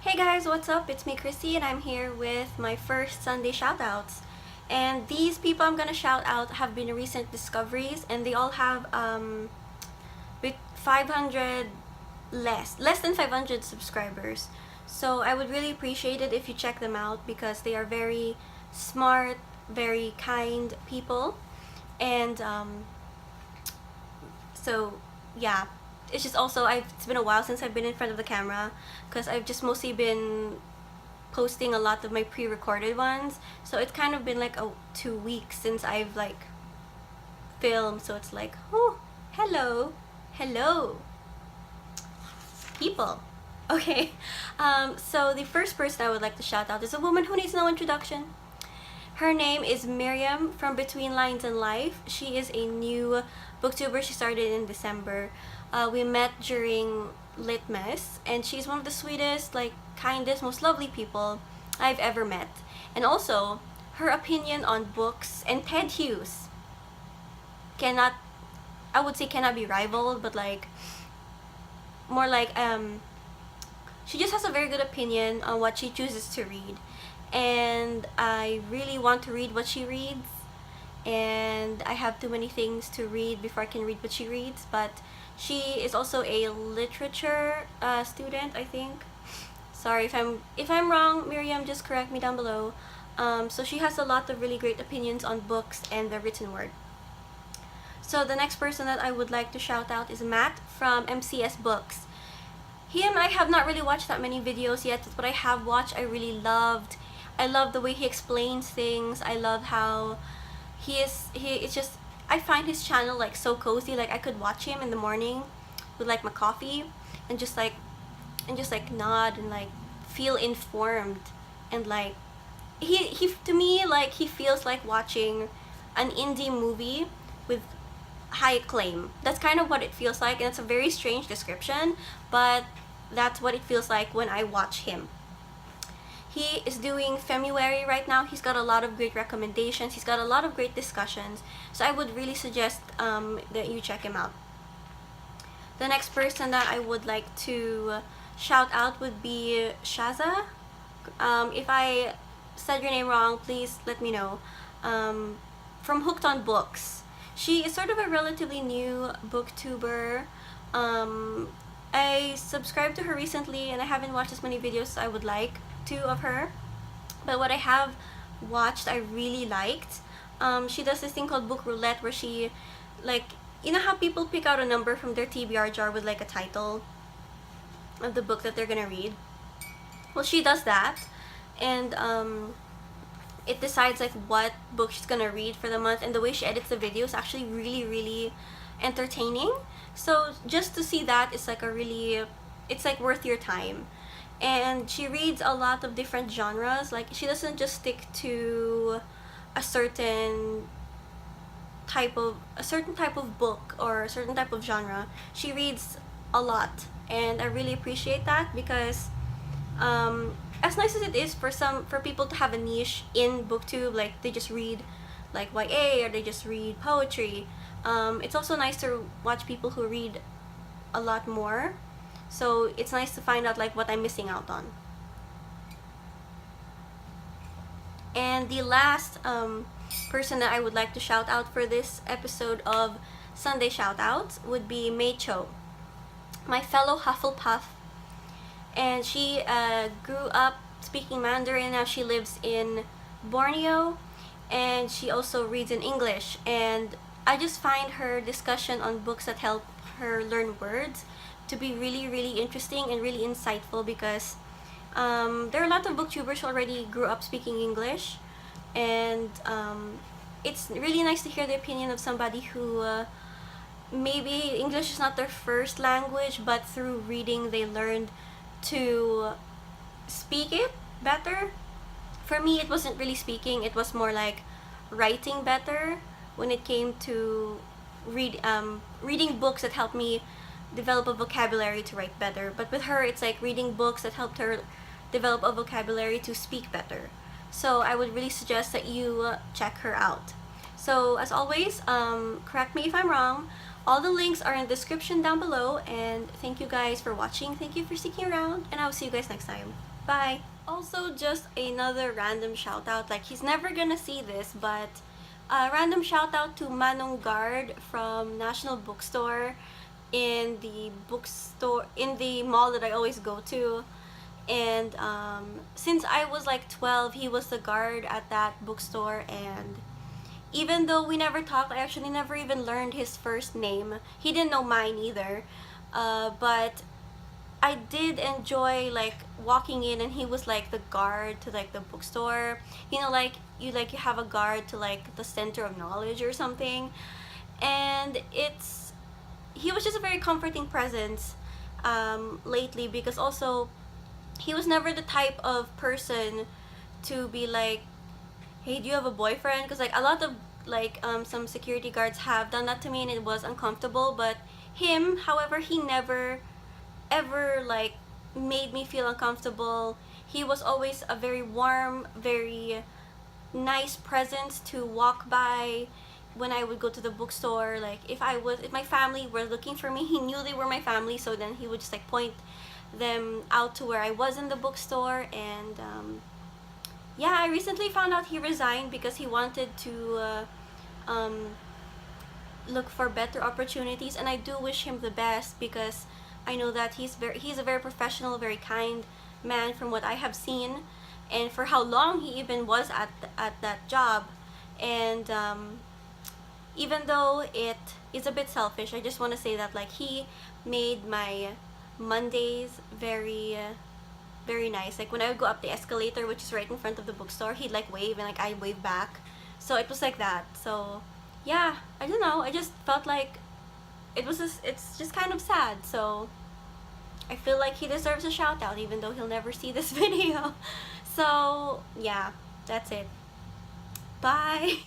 Hey guys, what's up? It's me, Chrissy, and I'm here with my first Sunday shoutouts. And these people I'm gonna shout out have been recent discoveries, and they all have with 500 less than 500 subscribers. So I would really appreciate it if you check them out because they are very smart, very kind people, and so yeah, it's just also it's been a while since I've been in front of the camera because I've just mostly been posting a lot of my pre-recorded ones, so it's kind of been like 2 weeks since I've like filmed. So it's like, oh, hello people. Okay. So the first person I would like to shout out is a woman who needs no introduction. Her name is Miriam from Between Lines and Life. She is a new booktuber. She started in December. We met during Litmas, and she's one of the sweetest, like, kindest, most lovely people I've ever met. And also, her opinion on books and Ted Hughes cannot, I would say, cannot be rivaled, but like, more like, she just has a very good opinion on what she chooses to read. And I really want to read what she reads, and I have too many things to read before I can read what she reads. But she is also a literature student, I think. Sorry if I'm wrong, Miriam, just correct me down below. So she has a lot of really great opinions on books and the written word. So the next person that I would like to shout out is Matt from MCS Books. Him, I have not really watched that many videos yet, but what I have watched I really loved. I love the way he explains things. I love how it's just, I find his channel like so cozy. Like I could watch him in the morning with like my coffee and just like nod and like feel informed, and like he to me, like, he feels like watching an indie movie with high acclaim. That's kind of what it feels like, and it's a very strange description, but that's what it feels like when I watch him. He is doing February right now. He's got a lot of great recommendations. He's got a lot of great discussions. So I would really suggest that you check him out. The next person that I would like to shout out would be Shaza. If I said your name wrong, please let me know. From Hooked on Books. She is sort of a relatively new booktuber. I subscribed to her recently, and I haven't watched as many videos as I would like to of her. But what I have watched, I really liked. She does this thing called Book Roulette, where she, like, you know how people pick out a number from their TBR jar with like a title of the book that they're gonna read? Well, she does that, and it decides like what book she's gonna read for the month, and the way she edits the video is actually really entertaining. So just to see that is like it's like worth your time. And she reads a lot of different genres. Like, she doesn't just stick to a certain type of book or a certain type of genre. She reads a lot, and I really appreciate that because as nice as it is for people to have a niche in booktube, like they just read like YA or they just read poetry, it's also nice to watch people who read a lot more. So it's nice to find out like what I'm missing out on. And the last person that I would like to shout out for this episode of Sunday Shoutouts would be Mei Cho, my fellow Hufflepuff. And she grew up speaking Mandarin. Now she lives in Borneo, and she also reads in English. And I just find her discussion on books that help her learn words to be really interesting and really insightful, because there are a lot of booktubers who already grew up speaking English, and it's really nice to hear the opinion of somebody who maybe English is not their first language, but through reading they learned to speak it better. For me, it wasn't really speaking, it was more like writing better when it came to reading books that helped me develop a vocabulary to write better. But with her, it's like reading books that helped her develop a vocabulary to speak better. So I would really suggest that you check her out. So as always, correct me if I'm wrong, All the links are in the description down below, and thank you guys for watching. Thank you for sticking around, and I'll see you guys next time. Bye! Also, just another random shout out, like he's never gonna see this, but a random shout out to Manong Guard from National Bookstore in the mall that I always go to. And since I was like 12, he was the guard at that bookstore, and even though we never talked, I actually never even learned his first name. He didn't know mine either. But I did enjoy like walking in, and he was like the guard to like the bookstore. You know, like you have a guard to like the center of knowledge or something. And he was just a very comforting presence lately, because also he was never the type of person to be like, hey, do you have a boyfriend? Because like a lot of like some security guards have done that to me, and it was uncomfortable. But him, however, he never ever like made me feel uncomfortable. He was always a very warm, very nice presence to walk by when I would go to the bookstore. Like if my family were looking for me, he knew they were my family, so then he would just like point them out to where I was in the bookstore. And yeah, I recently found out he resigned because he wanted to look for better opportunities, and I do wish him the best, because I know that he's a very professional, very kind man from what I have seen, and for how long he even was at that job. And even though it is a bit selfish, I just want to say that like he made my Mondays very very nice. Like when I would go up the escalator, which is right in front of the bookstore, he'd like wave, and like I'd wave back. So it was like that. So yeah, I don't know, I just felt like it's just kind of sad. So I feel like he deserves a shout out, even though he'll never see this video. So yeah, that's it. Bye.